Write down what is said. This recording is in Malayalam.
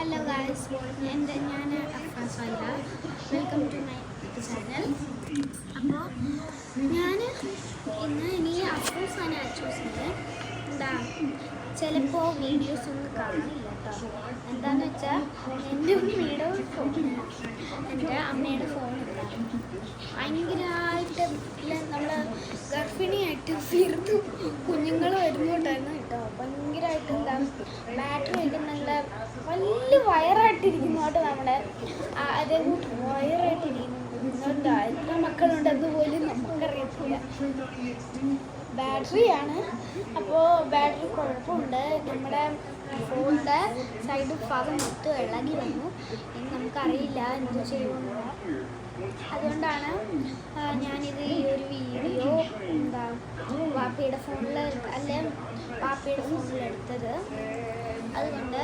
ഹലോ ഗായ്സ്, ഞാൻ അഫ്രാസല്ല. Welcome to my channel. അപ്പോൾ ഞാൻ ഇനി അഫ്രാസാണ് ചൂസ് ചെയ്തത്. എന്താ ചിലപ്പോൾ വീഡിയോസ് ഒന്നും കാണില്ല കേട്ടോ. എന്താണെന്ന് വെച്ചാൽ എൻ്റെ അമ്മയുടെ ഫോണില്ല. ഭയങ്കരമായിട്ട് നമ്മൾ ഗർഭിണിയായിട്ട് തീർത്തു കുഞ്ഞുങ്ങൾ വരുന്നുണ്ടായിരുന്നു കേട്ടോ. ഭയങ്കരമായിട്ട് എന്താ ബാറ്ററി ഒക്കെ നല്ല വലിയ വയറായിട്ടിരിക്കുന്നു കേട്ടോ. നമ്മുടെ അതേകൂട്ട് വയറായിട്ടിരിക്കുന്നു. എന്താ എത്ര മക്കളുണ്ടെന്ന് പോലും നമുക്കറിയത്തില്ല. ബാറ്ററിയാണ്. അപ്പോൾ ബാറ്ററി കുഴപ്പമുണ്ട്. നമ്മുടെ ഫോണിൻ്റെ സൈഡ് ഭാഗം മൊത്തം ഇളകി വന്നു. ഇനി നമുക്കറിയില്ല എന്ത് ചെയ്യുമെന്ന്. അതുകൊണ്ടാണ് ഞാനിത് ഈ ഒരു വീഡിയോ എന്താ വാപ്പയുടെ ഫോണിൽ വാപ്പയുടെ ഫോണിലെടുത്തത്. അതുകൊണ്ട്